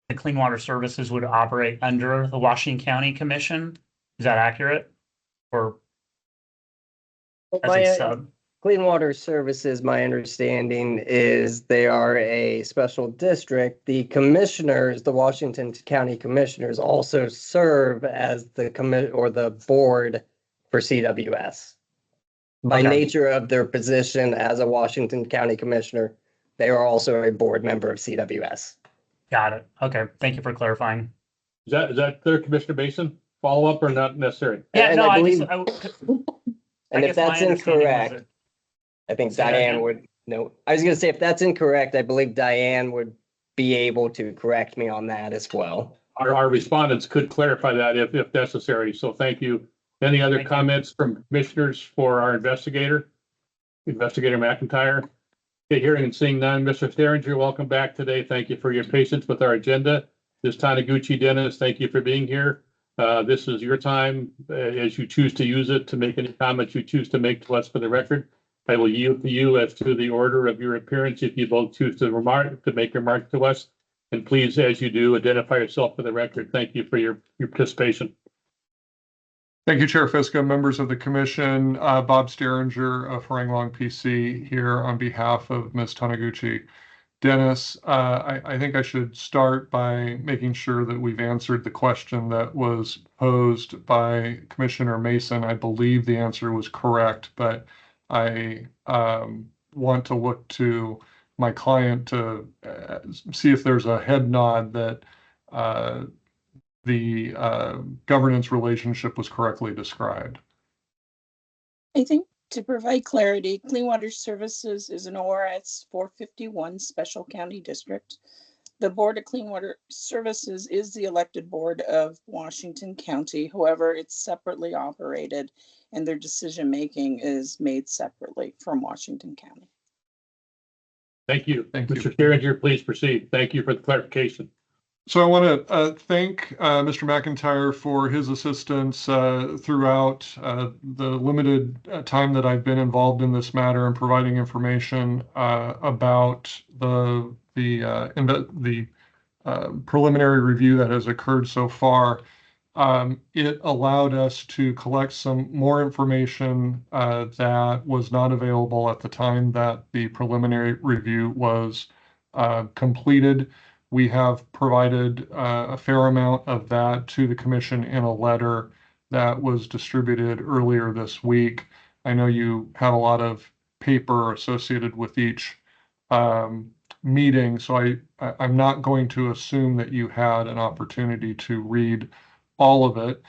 the Clean Water Services would operate under the Washington County Commission. Is that accurate? Or as a sub? Clean Water Services, my understanding is they are a special district. The commissioners, the Washington County Commissioners, also serve as the board for CWS. By nature of their position as a Washington County Commissioner, they are also a board member of CWS. Got it. Okay. Thank you for clarifying. Is that clear, Commissioner Mason? Follow up or not necessary? Yeah, And no, I believe, and if that's incorrect, I think Diane would know. I was going to say, if that's incorrect, I believe Diane would be able to correct me on that as well. Our respondents could clarify that if necessary. So thank you. Any other comments from commissioners for our Investigator McIntyre? Okay, hearing and seeing none. Mr. Theringer, welcome back today. Thank you for your patience with our agenda. This Taniguchi-Dennis, thank you for being here. This is your time as you choose to use it to make any comments you choose to make to us for the record. I will yield to you as to the order of your appearance if you both choose to make remarks to us. And please, as you do, identify yourself for the record. Thank you for your participation. Thank you, Chair Fiska, members of the Commission. Bob Steringer of Haranguang PC here on behalf of Ms. Taniguchi-Dennis. I think I should start by making sure that we've answered the question that was posed by Commissioner Mason. I believe the answer was correct, but I want to look to my client to see if there's a head nod that the governance relationship was correctly described. I think to provide clarity, Clean Water Services is an ORS 451 special county district. The Board of Clean Water Services is the elected board of Washington County. However, it's separately operated and their decision-making is made separately from Washington County. Thank you. Thank you. Mr. Theringer, please proceed. Thank you for the clarification. So I want to thank Mr. McIntyre for his assistance throughout the limited time that I've been involved in this matter and providing information about the preliminary review that has occurred so far. It allowed us to collect some more information that was not available at the time that the preliminary review was completed. We have provided a fair amount of that to the Commission in a letter that was distributed earlier this week. I know you had a lot of paper associated with each meeting, so I'm not going to assume that you had an opportunity to read all of it.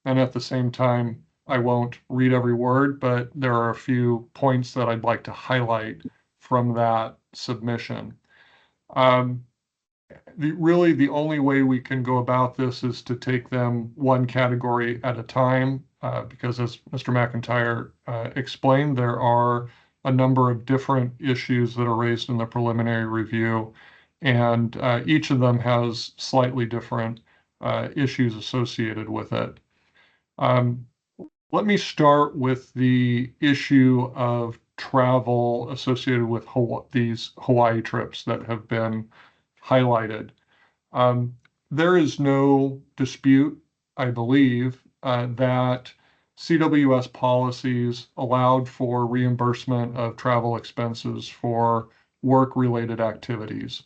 And at the same time, I won't read every word, but there are a few points that I'd like to highlight from that submission. Really, the only way we can go about this is to take them one category at a time, because as Mr. McIntyre explained, there are a number of different issues that are raised in the preliminary review, and each of them has slightly different issues associated with it. Let me start with the issue of travel associated with these Hawaii trips that have been highlighted. There is no dispute, I believe, that CWS policies allowed for reimbursement of travel expenses for work-related activities.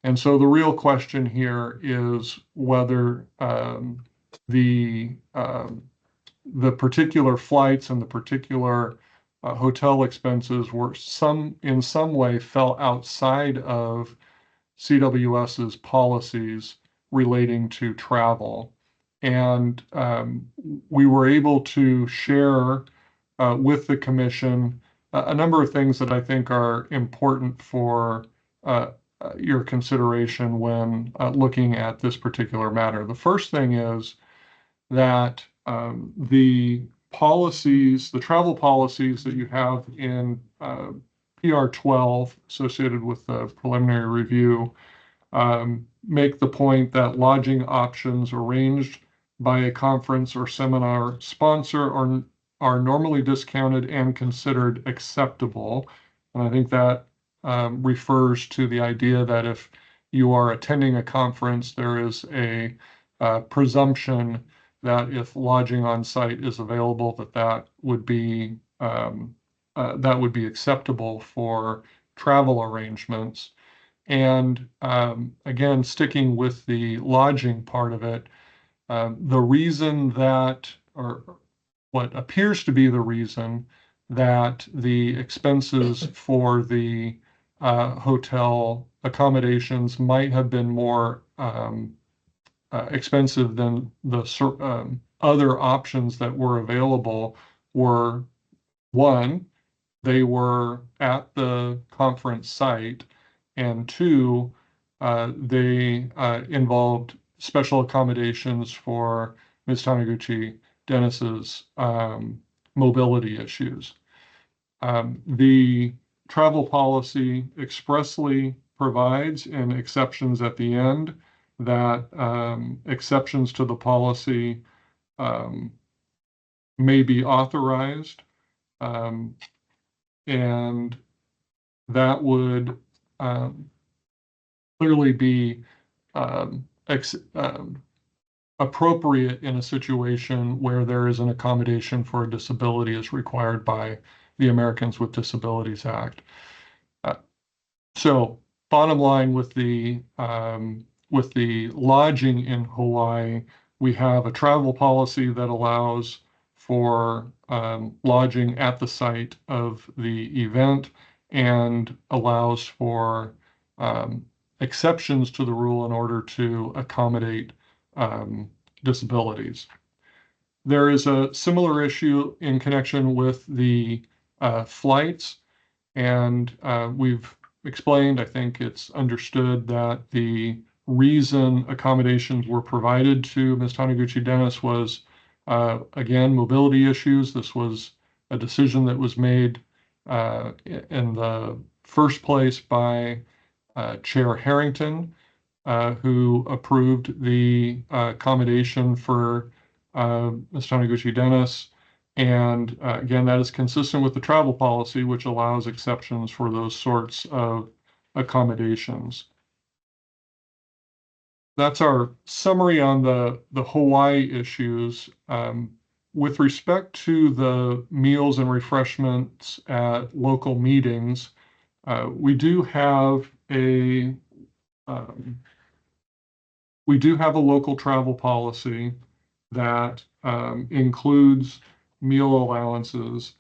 And so the real question here is whether the particular flights and the particular hotel expenses were in some way fell outside of CWS's policies relating to travel. And we were able to share with the Commission a number of things that I think are important for your consideration when looking at this particular matter. The first thing is that the travel policies that you have in PR 12 associated with the preliminary review make the point that lodging options arranged by a conference or seminar sponsor are normally discounted and considered acceptable. And I think that refers to the idea that if you are attending a conference, there is a presumption that if lodging on site is available, that would be acceptable for travel arrangements. And again, sticking with the lodging part of it, the reason that, or what appears to be the reason that the expenses for the hotel accommodations might have been more expensive than the other options that were available were, one, they were at the conference site, and two, they involved special accommodations for Ms. Taniguchi-Dennis's mobility issues. The travel policy expressly provides in exceptions at the end that exceptions to the policy may be authorized, and that would clearly be appropriate in a situation where there is an accommodation for a disability as required by the Americans with Disabilities Act. So bottom line, with the lodging in Hawaii, we have a travel policy that allows for lodging at the site of the event and allows for exceptions to the rule in order to accommodate disabilities. There is a similar issue in connection with the flights, and we've explained, I think it's understood, that the reason accommodations were provided to Ms. Taniguchi-Dennis was, again, mobility issues. This was a decision that was made in the first place by Chair Harrington, who approved the accommodation for Ms. Taniguchi-Dennis. And again, that is consistent with the travel policy, which allows exceptions for those sorts of accommodations. That's our summary on the Hawaii issues. With respect to the meals and refreshments at local meetings, we do have a local travel policy that includes meal allowances,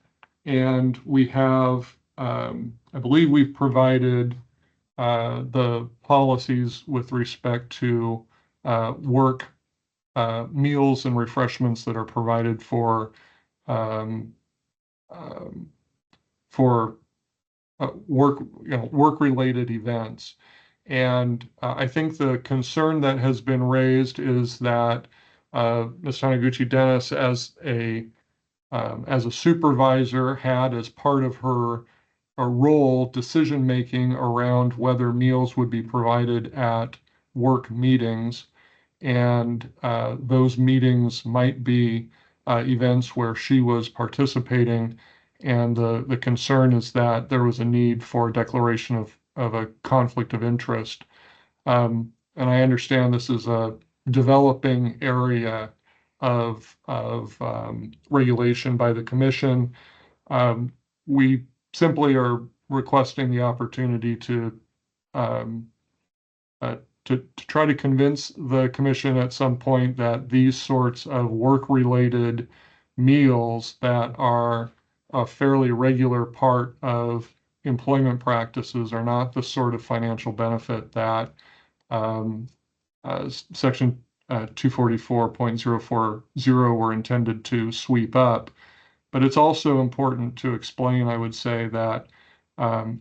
and we have, I believe we've provided the policies with respect to work meals and refreshments that are provided for work-related events. And I think the concern that has been raised is that Ms. Taniguchi-Dennis, as a supervisor, had as part of her role decision-making around whether meals would be provided at work meetings. And those meetings might be events where she was participating. And the concern is that there was a need for a declaration of a conflict of interest. And I understand this is a developing area of regulation by the commission. We simply are requesting the opportunity to try to convince the commission at some point that these sorts of work-related meals that are a fairly regular part of employment practices are not the sort of financial benefit that Section 244.040 were intended to sweep up. But it's also important to explain, I would say, that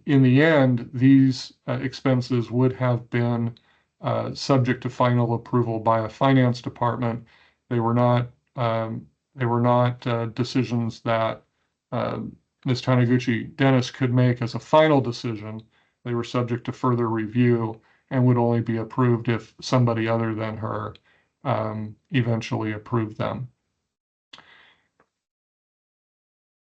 in the end, these expenses would have been subject to final approval by a finance department. They were not decisions that Ms. Taniguchi-Dennis could make as a final decision. They were subject to further review and would only be approved if somebody other than her eventually approved them.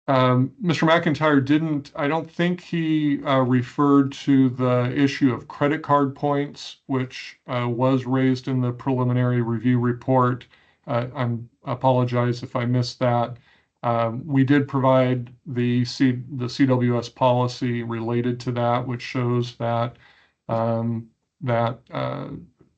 Mr. McIntyre didn't, I don't think he referred to the issue of credit card points, which was raised in the preliminary review report. I apologize if I missed that. We did provide the CWS policy related to that, which shows that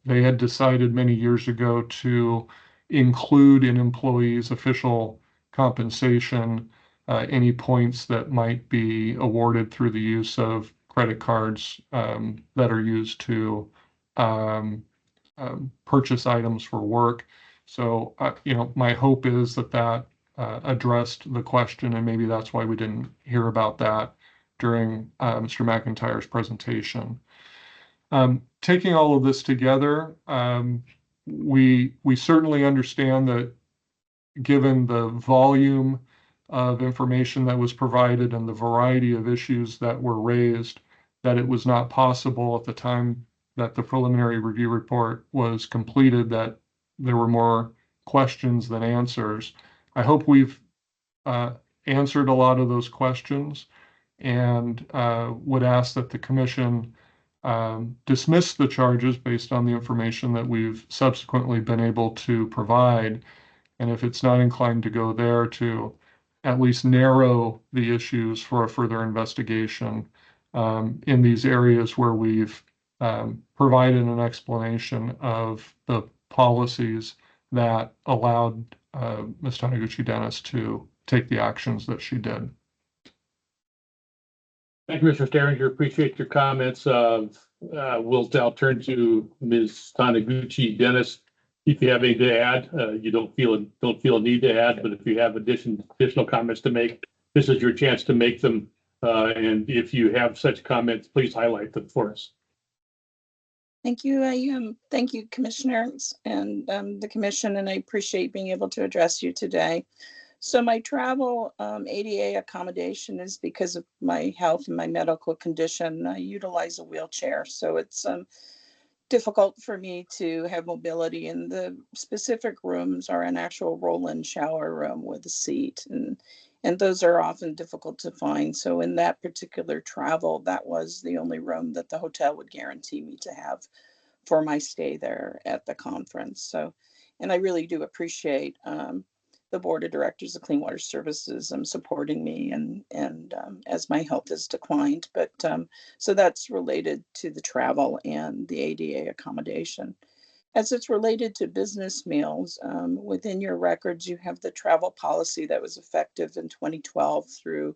they had decided many years ago to include in employees' official compensation any points that might be awarded through the use of credit cards that are used to purchase items for work. So, my hope is that addressed the question, and maybe that's why we didn't hear about that during Mr. McIntyre's presentation. Taking all of this together, we certainly understand that given the volume of information that was provided and the variety of issues that were raised, that it was not possible at the time that the preliminary review report was completed, that there were more questions than answers. I hope we've answered a lot of those questions, and would ask that the commission dismiss the charges based on the information that we've subsequently been able to provide. And if it's not inclined to go there, to at least narrow the issues for a further investigation in these areas where we've provided an explanation of the policies that allowed Ms. Taniguchi-Dennis to take the actions that she did. Thank you, Mr. Sterringer. Appreciate your comments. We'll now turn to Ms. Taniguchi-Dennis. If you have anything to add, you don't feel a need to add, but if you have additional comments to make, this is your chance to make them. And if you have such comments, please highlight them for us. Thank you. Thank you, commissioners and the commission, and I appreciate being able to address you today. So my travel ADA accommodation is because of my health and my medical condition. I utilize a wheelchair, so it's difficult for me to have mobility, and the specific rooms are an actual roll-in shower room with a seat, and those are often difficult to find. So in that particular travel, that was the only room that the hotel would guarantee me to have for my stay there at the conference. So, and I really do appreciate the board of directors of Clean Water Services supporting me and as my health has declined. But so that's related to the travel and the ADA accommodation. As it's related to business meals, within your records, you have the travel policy that was effective in 2012 through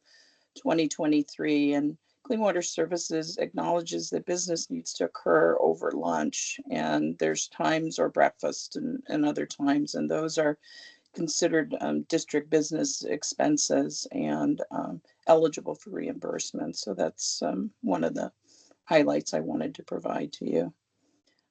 2023. And Clean Water Services acknowledges that business needs to occur over lunch, and there's times or breakfast and other times, and those are considered district business expenses and eligible for reimbursement. So that's one of the highlights I wanted to provide to you.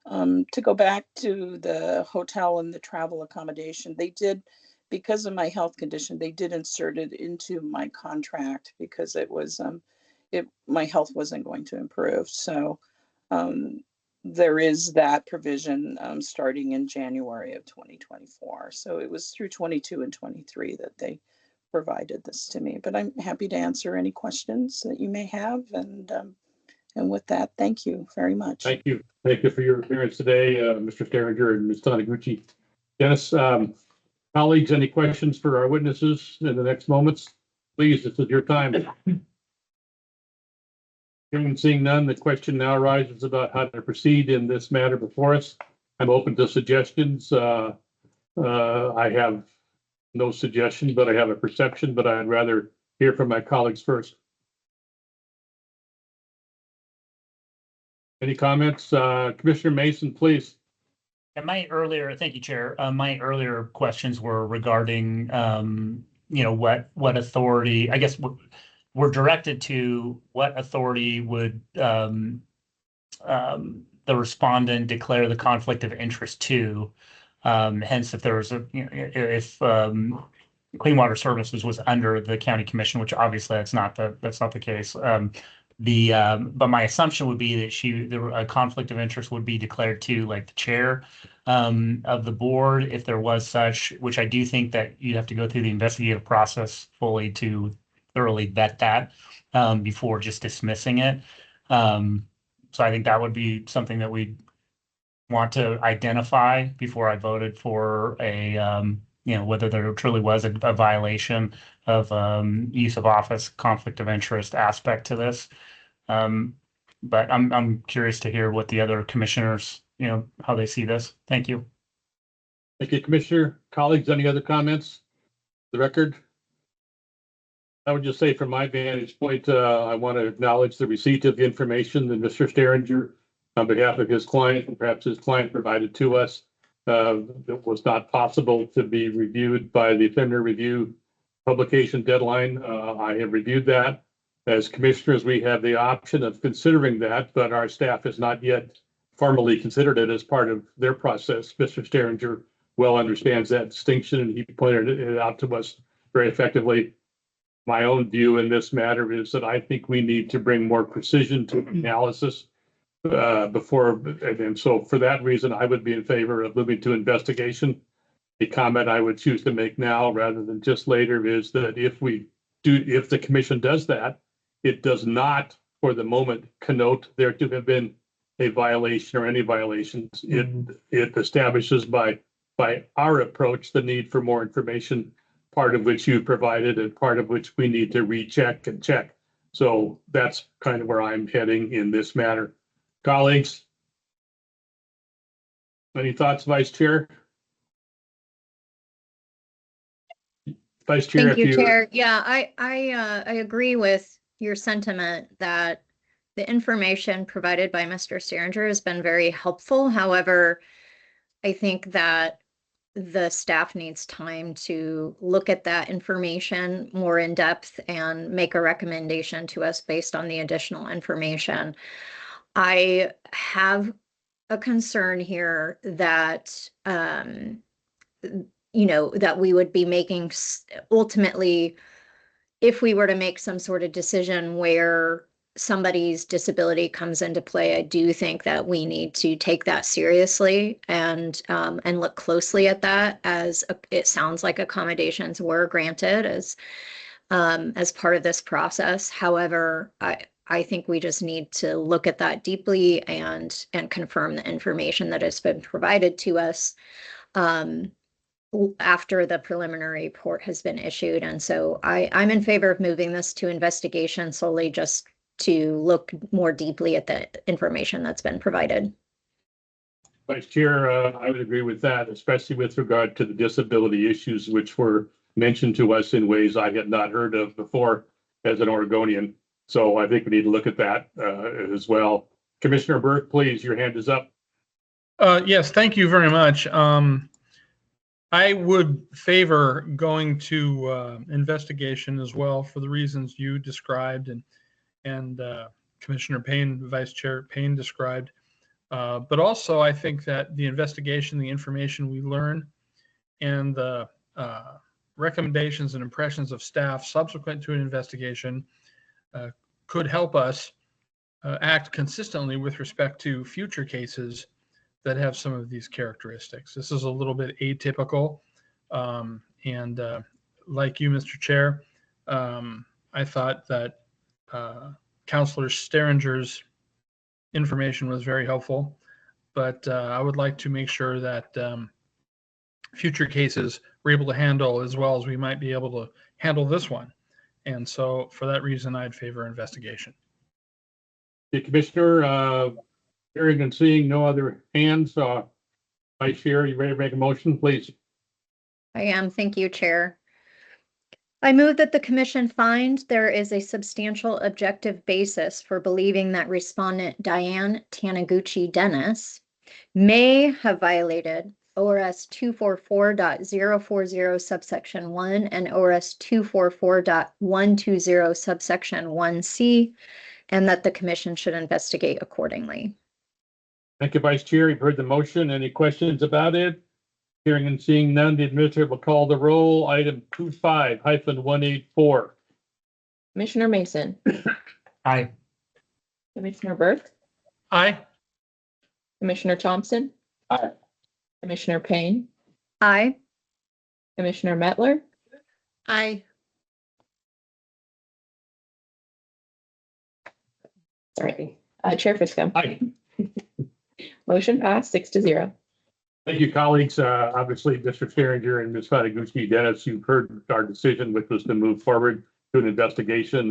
To go back to the hotel and the travel accommodation, they did, because of my health condition, they did insert it into my contract because it was, my health wasn't going to improve. So there is that provision starting in January of 2024. So it was through 22 and 23 that they provided this to me. But I'm happy to answer any questions that you may have. And with that, thank you very much. Thank you. Thank you for your appearance today, Mr. Sterringer and Ms. Taniguchi-Dennis. Colleagues, any questions for our witnesses in the next moments? Please, this is your time. Hearing and seeing none, the question now arises about how to proceed in this matter before us. I'm open to suggestions. I have no suggestion, but I have a perception, but I'd rather hear from my colleagues first. Any comments? Commissioner Mason, please. And thank you, Chair. My earlier questions were regarding, what authority, I guess, we're directed to what authority would the respondent declare the conflict of interest to. Hence, if there was if Clean Water Services was under the county commission, which obviously that's not the case. But my assumption would be that a conflict of interest would be declared to, like, the chair of the board, if there was such, which I do think that you'd have to go through the investigative process fully to thoroughly vet that before just dismissing it. So I think that would be something that we want to identify before I voted for whether there truly was a violation of use of office conflict of interest aspect to this. But I'm curious to hear what the other commissioners, how they see this. Thank you. Thank you, Commissioner. Colleagues, any other comments? The record? I would just say from my vantage point, I want to acknowledge the receipt of the information that Mr. Sterringer, on behalf of his client, and perhaps his client, provided to us. That was not possible to be reviewed by the preliminary review publication deadline. I have reviewed that. As commissioners, we have the option of considering that, but our staff has not yet formally considered it as part of their process. Mr. Sterringer well understands that distinction, and he pointed it out to us very effectively. My own view in this matter is that I think we need to bring more precision to analysis and so for that reason, I would be in favor of moving to investigation. The comment I would choose to make now rather than just later is that if the commission does that, it does not for the moment connote there to have been a violation or any violations. It establishes by our approach the need for more information, part of which you provided and part of which we need to recheck and check. So that's kind of where I'm heading in this matter. Colleagues, any thoughts, Vice Chair? Vice Chair, Thank you, Chair. Yeah, I agree with your sentiment that the information provided by Mr. Sterringer has been very helpful. However, I think that the staff needs time to look at that information more in depth and make a recommendation to us based on the additional information. I have a concern here that, that we would be making ultimately, if we were to make some sort of decision where somebody's disability comes into play, I do think that we need to take that seriously and look closely at that, as it sounds like accommodations were granted as part of this process. However, I think we just need to look at that deeply and confirm the information that has been provided to us after the preliminary report has been issued. And so I'm in favor of moving this to investigation solely just to look more deeply at the information that's been provided. Vice Chair, I would agree with that, especially with regard to the disability issues, which were mentioned to us in ways I had not heard of before as an Oregonian. So I think we need to look at that as well. Commissioner Burke, please, your hand is up. Yes, thank you very much. I would favor going to investigation as well for the reasons you described and Commissioner Payne, Vice Chair Payne described. But also I think that the investigation, the information we learn, and the recommendations and impressions of staff subsequent to an investigation could help us act consistently with respect to future cases that have some of these characteristics. This is a little bit atypical. And like you, Mr. Chair, I thought that Councilor Sterringer's information was very helpful, but I would like to make sure that future cases we're able to handle as well as we might be able to handle this one. And so for that reason, I'd favor investigation. The Commissioner, hearing and seeing no other hands, Vice Chair, you ready to make a motion, please? I am. Thank you, Chair. I move that the Commission find there is a substantial objective basis for believing that respondent Diane Taniguchi-Dennis may have violated ORS 244.040 subsection 1 and ORS 244.120 subsection 1C, and that the Commission should investigate accordingly. Thank you, Vice Chair. You've heard the motion. Any questions about it? Hearing and seeing none, the administrator will call the roll. Item 25-184. Commissioner Mason. Aye. Commissioner Burke. Aye. Commissioner Thompson. Aye. Commissioner Payne. Aye. Commissioner Mettler. Aye. Sorry. Chair Fiscum. Aye. Motion passed 6-0. Thank you, colleagues. Obviously, Mr. Sterringer and Ms. Taniguchi-Dennis, you've heard our decision, which was to move forward to an investigation.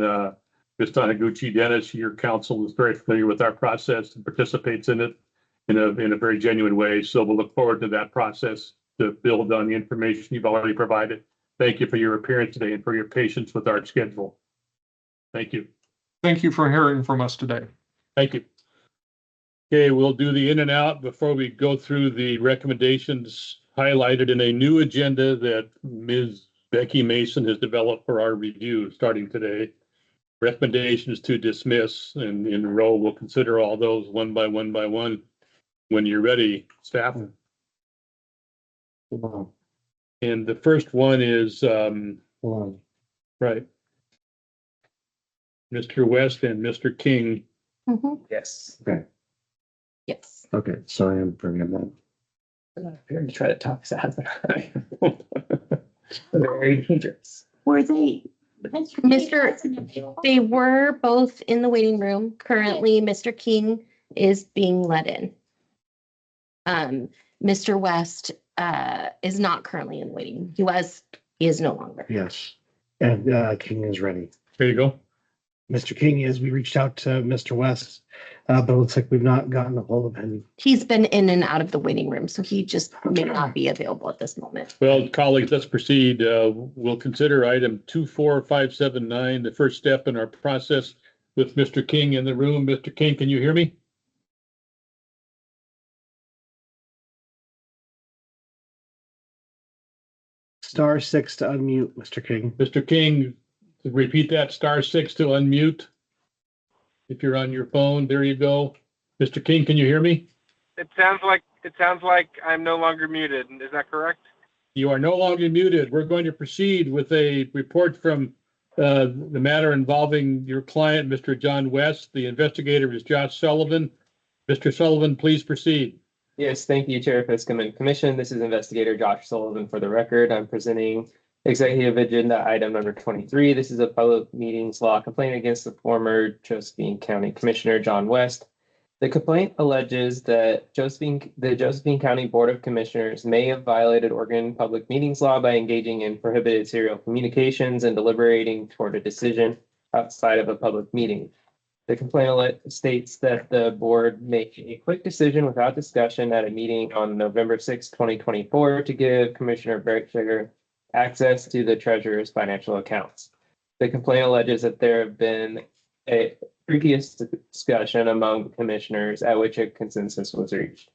Ms. Taniguchi-Dennis, your counsel is very familiar with our process and participates in it in a very genuine way. So we'll look forward to that process to build on the information you've already provided. Thank you for your appearance today and for your patience with our schedule. Thank you. Thank you for hearing from us today. Thank you. Okay, we'll do the in and out before we go through the recommendations highlighted in a new agenda that Ms. Becky Mason has developed for our review starting today. Recommendations to dismiss, and in a row, we'll consider all those one by one by one. When you're ready, staff. And the first one is, right. Mr. West and Mr. King. Yes. Okay, Yes. okay, sorry, I'm bringing that. I'm not here to try to talk fast. Very dangerous. Were they, they were both in the waiting room. Currently, Mr. King is being let in. Mr. West is not currently in the waiting room. He is no longer. Yes, and King is ready. There you go. Mr. King is, we reached out to Mr. West, but it looks like we've not gotten a hold of him. He's been in and out of the waiting room, so he just may not be available at this moment. Well, colleagues, let's proceed. We'll consider item 24579, the first step in our process with Mr. King in the room. Mr. King, can you hear me? Star 6 to unmute, Mr. King. Mr. King, repeat that, *6 to unmute. If you're on your phone, there you go. Mr. King, can you hear me? It sounds like I'm no longer muted. Is that correct? You are no longer muted. We're going to proceed with a report from the matter involving your client, Mr. John West. The investigator is Josh Sullivan. Mr. Sullivan, please proceed. Yes, thank you, Chair Fiscum and Commission. This is Investigator Josh Sullivan for the record. I'm presenting Executive Agenda Item number 23. This is a public meetings law complaint against the former Josephine County Commissioner John West. The complaint alleges that the Josephine County Board of Commissioners may have violated Oregon public meetings law by engaging in prohibited serial communications and deliberating toward a decision outside of a public meeting. The complaint states that the board made a quick decision without discussion at a meeting on November 6, 2024 to give Commissioner Bertschiger access to the treasurer's financial accounts. The complaint alleges that there have been a previous discussion among the commissioners at which a consensus was reached.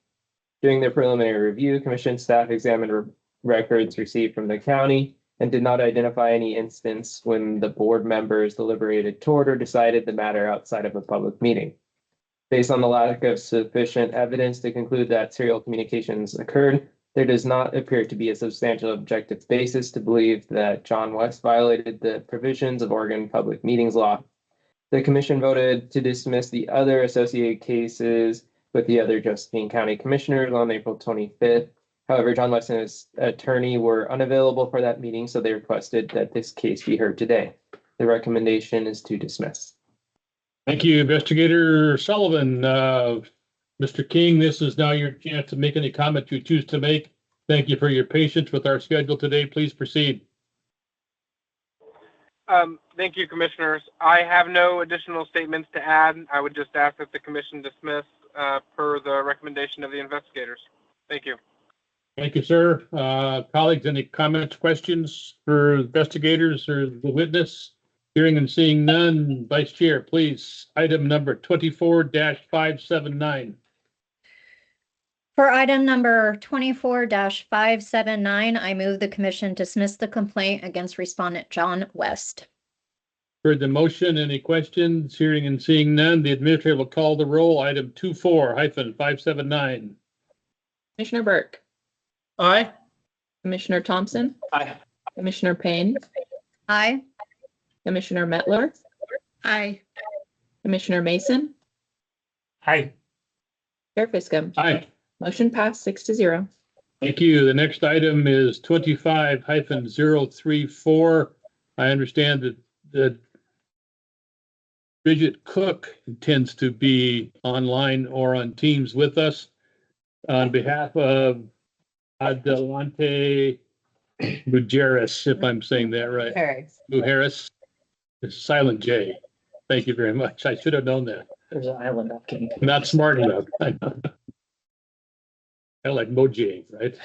During the preliminary review, commission staff examined records received from the county and did not identify any instance when the board members deliberated toward or decided the matter outside of a public meeting. Based on the lack of sufficient evidence to conclude that serial communications occurred, there does not appear to be a substantial objective basis to believe that John West violated the provisions of Oregon public meetings law. The commission voted to dismiss the other associated cases with the other Josephine County commissioners on April 25th. However, John West and his attorney were unavailable for that meeting, so they requested that this case be heard today. The recommendation is to dismiss. Thank you, Investigator Sullivan. Mr. King, this is now your chance to make any comment you choose to make. Thank you for your patience with our schedule today. Please proceed. Thank you, Commissioners. I have no additional statements to add. I would just ask that the Commission dismiss per the recommendation of the investigators. Thank you. Thank you, sir. Colleagues, any comments, questions for investigators or the witness? Hearing and seeing none, Vice Chair, please. Item number 24-579. For item number 24-579, I move the commission dismiss the complaint against respondent John West. Heard the motion. Any questions? Hearing and seeing none, the administrator will call the roll. Item 24-579. Commissioner Burke. Aye. Commissioner Thompson. Aye. Commissioner Payne. Aye. Commissioner Mettler. Aye. Commissioner Mason. Aye. Chair Fiscum. Aye. Motion passed 6-0. Thank you. The next item is 25-034. I understand that Bridget Cook tends to be online or on Teams with us. On behalf of Adelante Muharris, if I'm saying that right. Muharris, silent J. Thank you very much. I should have known that. There's an island up King. Not smart enough. I like Mojave, right?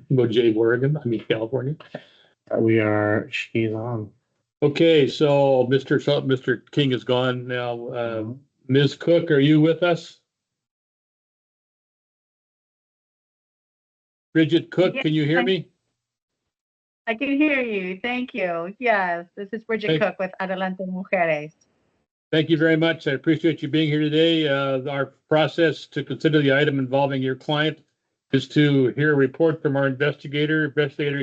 Mojave, Oregon, California. She's on. Okay, so Mr. King is gone now. Ms. Cook, are you with us? Bridget Cook, Yes, can you hear me? I can hear you. Thank you. Yes, this is Bridget Cook with Adelante Muharris. Thank you very much. I appreciate you being here today. Our process to consider the item involving your client is to hear a report from our investigator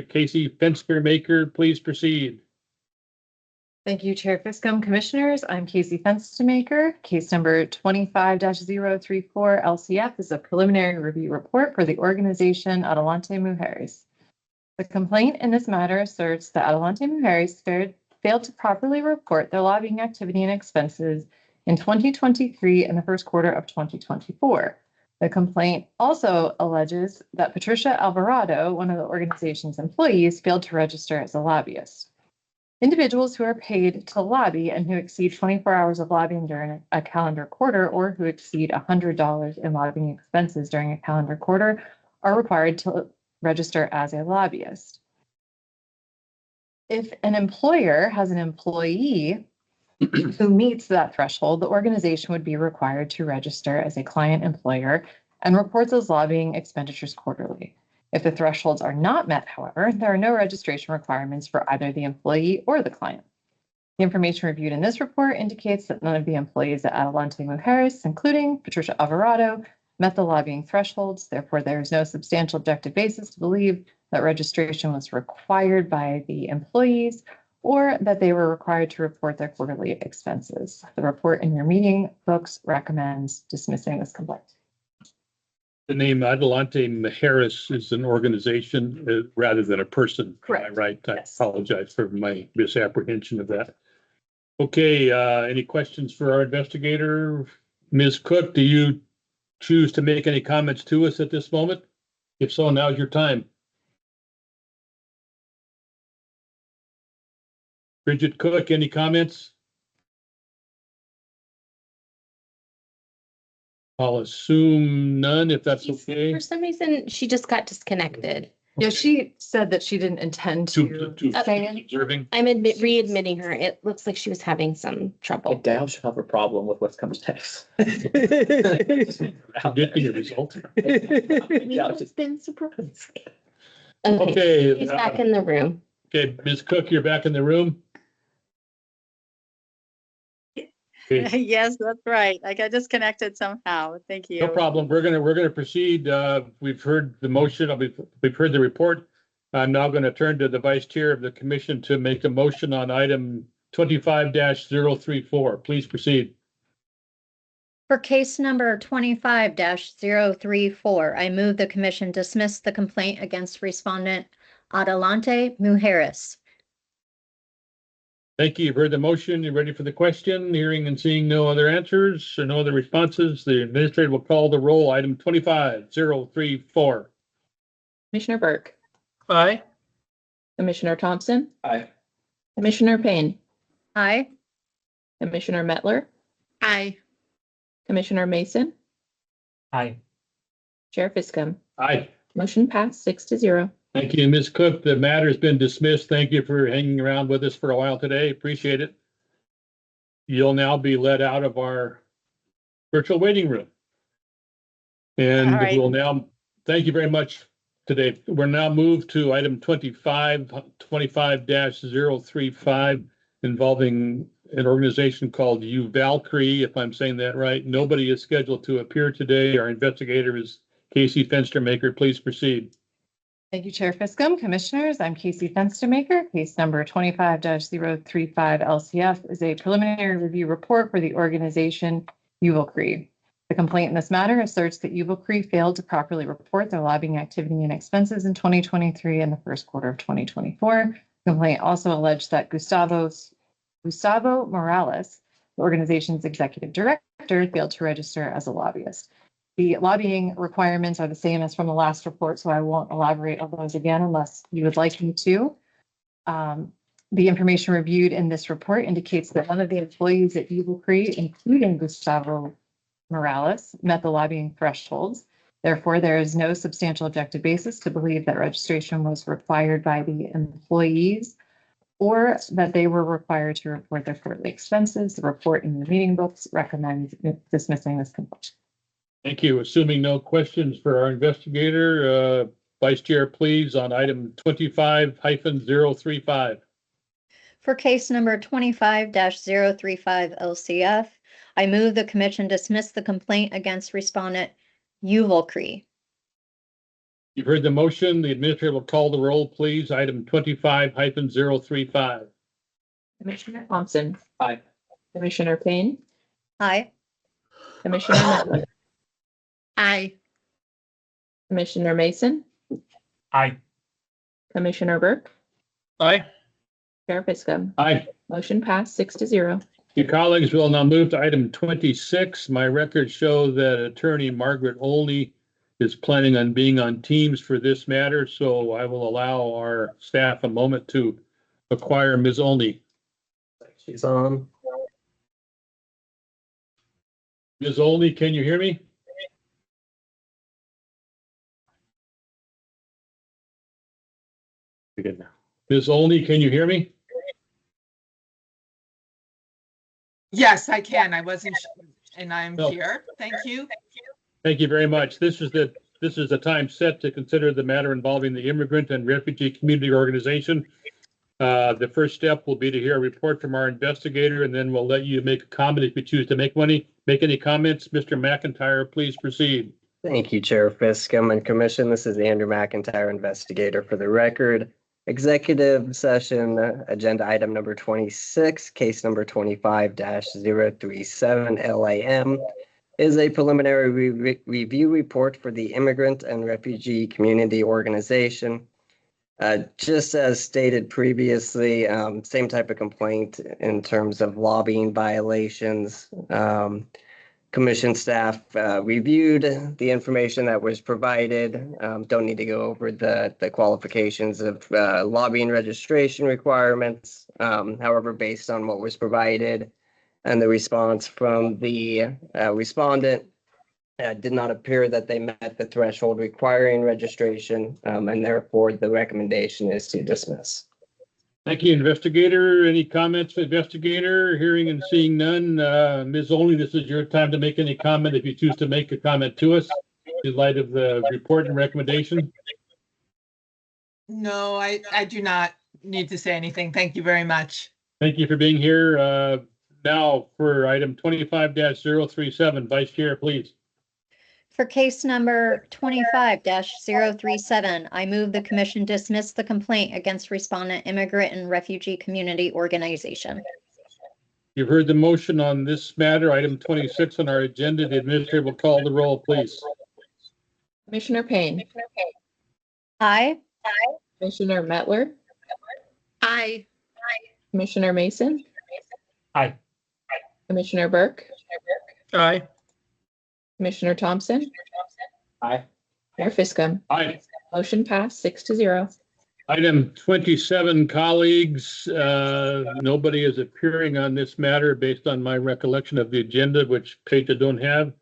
Casey Fenstermaker. Please proceed. Thank you, Chair Fiscum. Commissioners, I'm Casey Fenstermaker. Case number 25-034 LCF is a preliminary review report for the organization Adelante Muharris. The complaint in this matter asserts that Adelante Muharris failed to properly report their lobbying activity and expenses in 2023 and the first quarter of 2024. The complaint also alleges that Patricia Alvarado, one of the organization's employees, failed to register as a lobbyist. Individuals who are paid to lobby and who exceed 24 hours of lobbying during a calendar quarter or who exceed $100 in lobbying expenses during a calendar quarter are required to register as a lobbyist. If an employer has an employee who meets that threshold, the organization would be required to register as a client employer and report those lobbying expenditures quarterly. If the thresholds are not met, however, there are no registration requirements for either the employee or the client. The information reviewed in this report indicates that none of the employees at Adelante Muharris, including Patricia Alvarado, met the lobbying thresholds. Therefore, there is no substantial objective basis to believe that registration was required by the employees or that they were required to report their quarterly expenses. The report in your meeting books recommends dismissing this complaint. The name Adelante Muharris is an organization rather than a person. Correct. Am I right? Yes. I apologize for my misapprehension of that. Okay, any questions for our investigator? Ms. Cook, do you choose to make any comments to us at this moment? If so, now's your time. Bridget Cook, any comments? I'll assume none, if that's okay. For some reason, she just got disconnected. Yeah, she said that she didn't intend to say it. Observing. I'm readmitting her. It looks like she was having some trouble. Dow should have a problem with what's comes next. Predicting a result. It's been surprised. Okay, Okay, he's back in the room. Okay, Ms. Cook, you're back in the room. Okay. Yes, that's right. I got disconnected somehow. Thank you. No problem. We're gonna proceed. We've heard the motion. We've heard the report. I'm now going to turn to the vice chair of the commission to make a motion on item 25-034. Please proceed. For case number 25-034, I move the commission dismiss the complaint against respondent Adelante Muharris. Thank you. You've heard the motion. You're ready for the question. Hearing and seeing no other answers or no other responses, the administrator will call the roll. Item 25-034. Commissioner Burke, Aye. Commissioner Thompson, Aye. Commissioner Payne, Aye. Commissioner Mettler, Aye. Commissioner Mason, Aye. Chair Fiscum. Aye. Motion passed 6-0. Thank you, Ms. Cook. The matter has been dismissed. Thank you for hanging around with us for a while today. Appreciate it. You'll now be led out of our virtual waiting room. And All right. we'll now, thank you very much today. We're now moved to item 25-035 involving an organization called Uvelree, if I'm saying that right. Nobody is scheduled to appear today. Our investigator is Casey Fenstermaker. Please proceed. Thank you, Chair Fiscum. Commissioners, I'm Casey Fenstermaker. Case number 25-035 LCF is a preliminary review report for the organization Uvelree. The complaint in this matter asserts that Uvelree failed to properly report their lobbying activity and expenses in 2023 and the first quarter of 2024. The complaint also alleged that Gustavo Morales The organization's executive director failed to register as a lobbyist. The lobbying requirements are the same as from the last report, so I won't elaborate on those again unless you would like me to. The information reviewed in this report indicates that none of the employees at Uvelree, including Gustavo Morales, met the lobbying thresholds. Therefore, there is no substantial objective basis to believe that registration was required by the employees or that they were required to report their quarterly expenses. The report in the meeting books recommends dismissing this complaint. Thank you. Assuming no questions for our investigator, Vice Chair, please, on item 25-035. For case number 25-035 LCF, I move the commission dismiss the complaint against respondent Uvelree. You've heard the motion. The administrator will call the roll, please. Item 25-035. Commissioner Thompson. Aye. Commissioner Payne. Aye. Commissioner Mettler. Aye. Commissioner Mason. Aye. Commissioner Burke. Aye. Chair Fiscum. Aye. Motion passed 6-0. Your colleagues will now move to item 26. My records show that Attorney Margaret Olney is planning on being on Teams for this matter, so I will allow our staff a moment to acquire Ms. Olney. She's on. Ms. Olney, can you hear me? You're good now. Ms. Olney, can you hear me? Yes, I can. I wasn't, and I'm No. here. Thank you. Thank you very much. This is the time set to consider the matter involving the Immigrant and Refugee Community Organization. The first step will be to hear a report from our investigator, and then we'll let you make a comment if you choose to make any comments. Mr. McIntyre, please proceed. Thank you, Chair Fiscum and Commission. This is Andrew McIntyre, investigator for the record. Executive session, agenda item number 26, case number 25-037 LAM, is a preliminary review report for the Immigrant and Refugee Community Organization. Just as stated previously, same type of complaint in terms of lobbying violations. Commission staff reviewed the information that was provided. Don't need to go over the qualifications of lobbying registration requirements. However, based on what was provided and the response from the respondent, did not appear that they met the threshold requiring registration, and therefore the recommendation is to dismiss. Thank you, investigator. Any comments, investigator? Hearing and seeing none. Ms. Olney, this is your time to make any comment if you choose to make a comment to us in light of the report and recommendation. No, I do not need to say anything. Thank you very much. Thank you for being here. Now for item 25-037, Vice Chair, please. For case number 25-037, I move the commission dismiss the complaint against respondent Immigrant and Refugee Community Organization. You've heard the motion on this matter, item 26 on our agenda. The administrator will call the roll, please. Commissioner Payne. Aye. Commissioner Mettler. Aye. Commissioner Mason. Aye. Commissioner Burke. Aye. Commissioner Thompson. Aye. Chair Fiscum. Aye. Motion passed 6-0. Item 27, colleagues, nobody is appearing on this matter based on my recollection of the agenda, which page I don't have.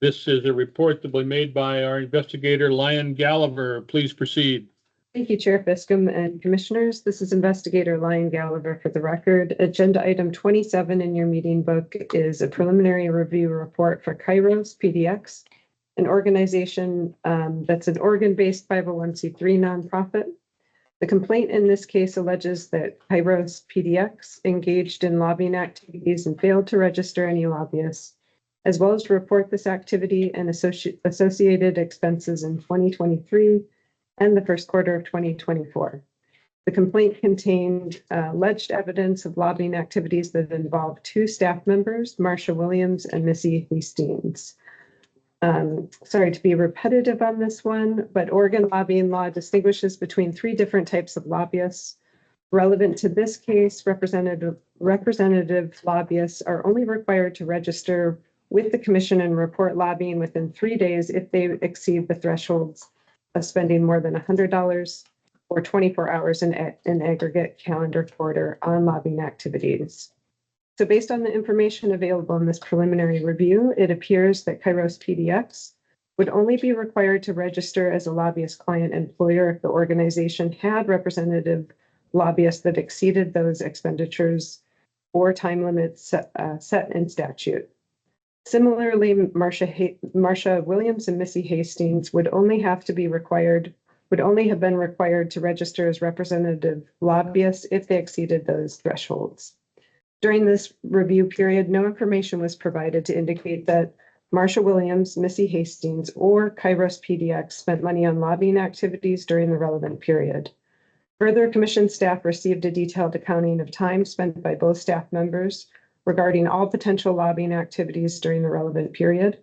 This is a report that will be made by our investigator, Lyon Gallagher. Please proceed. Thank you, Chair Fiscum and Commissioners. This is Investigator Lyon Gallagher for the record. Agenda item 27 in your meeting book is a preliminary review report for Kyros PDX, an organization that's an Oregon-based 501c3 nonprofit. The complaint in this case alleges that Kyros PDX engaged in lobbying activities and failed to register any lobbyists, as well as to report this activity and associated expenses in 2023 and the first quarter of 2024. The complaint contained alleged evidence of lobbying activities that involved two staff members, Marsha Williams and Missy Hastings. Sorry to be repetitive on this one, but Oregon lobbying law distinguishes between three different types of lobbyists. Relevant to this case, representative lobbyists are only required to register with the commission and report lobbying within 3 days if they exceed the thresholds of spending more than $100 or 24 hours in aggregate calendar quarter on lobbying activities. So based on the information available in this preliminary review, it appears that Kyros PDX would only be required to register as a lobbyist client employer if the organization had representative lobbyists that exceeded those expenditures or time limits set in statute. Similarly, Marsha Williams and Missy Hastings would only have been required to register as representative lobbyists if they exceeded those thresholds. During this review period, no information was provided to indicate that Marsha Williams, Missy Hastings, or Kyros PDX spent money on lobbying activities during the relevant period. Further, commission staff received a detailed accounting of time spent by both staff members regarding all potential lobbying activities during the relevant period.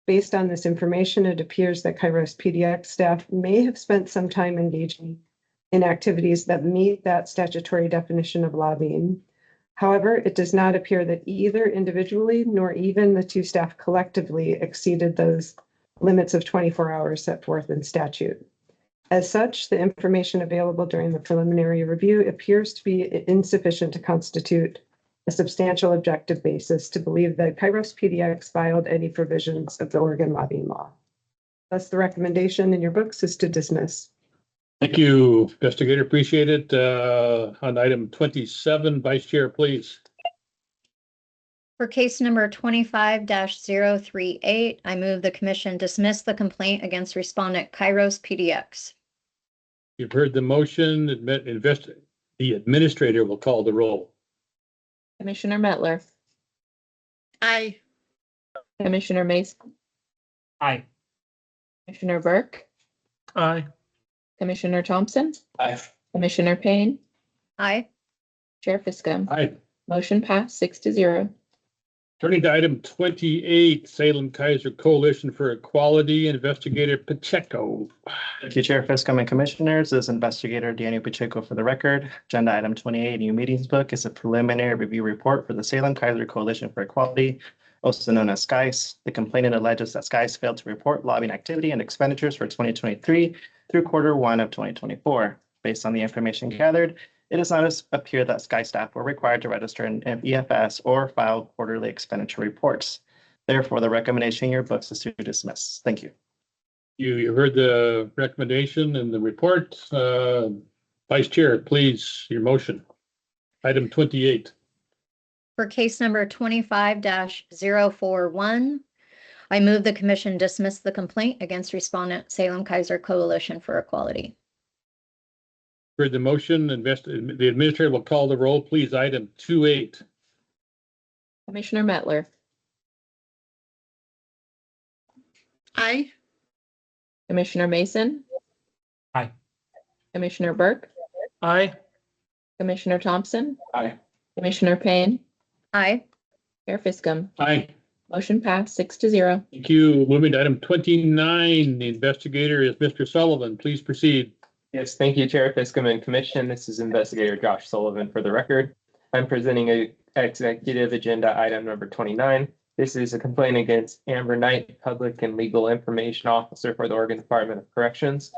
Based on this information, it appears that Kyros PDX staff may have spent some time engaging in activities that meet that statutory definition of lobbying. However, it does not appear that either individually nor even the two staff collectively exceeded those limits of 24 hours set forth in statute. As such, the information available during the preliminary review appears to be insufficient to constitute a substantial objective basis to believe that Kyros PDX filed any provisions of the Oregon lobbying law. Thus, the recommendation in your books is to dismiss. Thank you, investigator. Appreciate it. On item 27, Vice Chair, please. For case number 25-038, I move the commission dismiss the complaint against respondent Kyros PDX. You've heard the motion. The administrator will call the roll. Commissioner Mettler, Aye. Commissioner Mason, Aye. Commissioner Burke, Aye. Commissioner Thompson, Aye. Commissioner Payne, Aye. Chair Fiscum. Aye. Motion passed 6-0. Turning to item 28, Salem Kaiser Coalition for Equality, investigator Pacheco. Thank you, Chair Fiscum and Commissioners. This is Investigator Daniel Pacheco for the record. Agenda item 28 in your meetings book is a preliminary review report for the Salem Kaiser Coalition for Equality, also known as SKICE. The complainant alleges that SKICE failed to report lobbying activity and expenditures for 2023 through Q1 of 2024. Based on the information gathered, it does not appear that SKICE staff were required to register in EFS or file quarterly expenditure reports. Therefore, the recommendation in your books is to dismiss. Thank you. You heard the recommendation and the report. Vice Chair, please, your motion. Item 28. For case number 25-041, I move the commission dismiss the complaint against respondent Salem Kaiser Coalition for Equality. Heard the motion. The administrator will call the roll. Please, item 28. Commissioner Mettler, Aye. Commissioner Mason, Aye. Commissioner Burke, Aye. Commissioner Thompson, Aye. Commissioner Payne, Aye. Chair Fiscum. Aye. Motion passed 6-0. Thank you. Moving to item 29, the investigator is Mr. Sullivan. Please proceed. Yes, thank you, Chair Fiscum and Commission. This is Investigator Josh Sullivan for the record. I'm presenting a executive agenda item number 29. This is a complaint against Amber Knight, Public and Legal Information Officer for the Oregon Department of Corrections.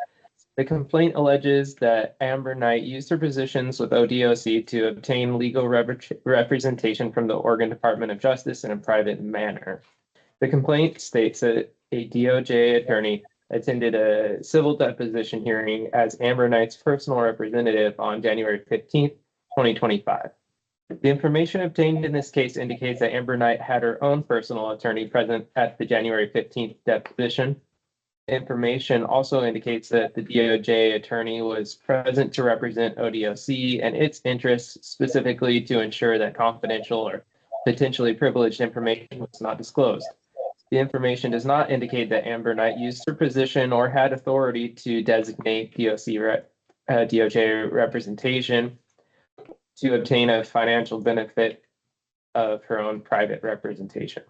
The complaint alleges that Amber Knight used her positions with ODOC to obtain legal representation from the Oregon Department of Justice in a private manner. The complaint states that a DOJ attorney attended a civil deposition hearing as Amber Knight's personal representative on January 15th, 2025. The information obtained in this case indicates that Amber Knight had her own personal attorney present at the January 15th deposition. Information also indicates that the DOJ attorney was present to represent ODOC and its interests, specifically to ensure that confidential or potentially privileged information was not disclosed. The information does not indicate that Amber Knight used her position or had authority to designate DOJ representation to obtain a financial benefit of her own private representation.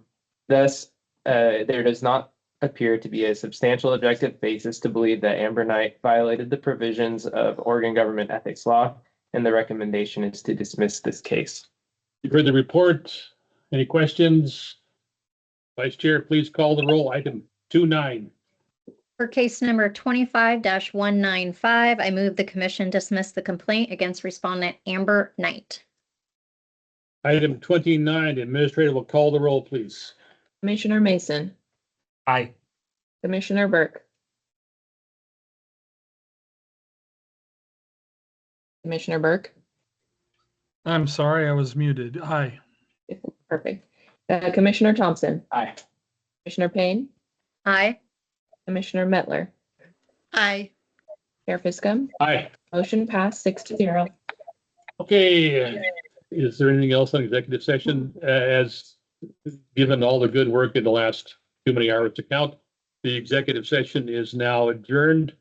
Thus, there does not appear to be a substantial objective basis to believe that Amber Knight violated the provisions of Oregon government ethics law and the recommendation is to dismiss this case. You've heard the report. Any questions? Vice Chair, please call the roll. Item 29. For case number 25-195, I move the commission dismiss the complaint against respondent Amber Knight. Item 29, the administrator will call the roll, please. Commissioner Mason, Aye. Commissioner Burke, Commissioner Burke, I'm sorry, I was muted. Aye. perfect. Commissioner Thompson, Aye. Commissioner Payne, Aye. Commissioner Mettler, Aye. Chair Fiscum. Aye. Motion passed 6-0. Okay, is there anything else on executive session? As given all the good work in the last too many hours to count, the executive session is now adjourned.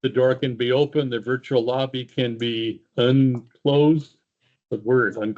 The door can be open, the virtual lobby can be unclosed. The word unclosed.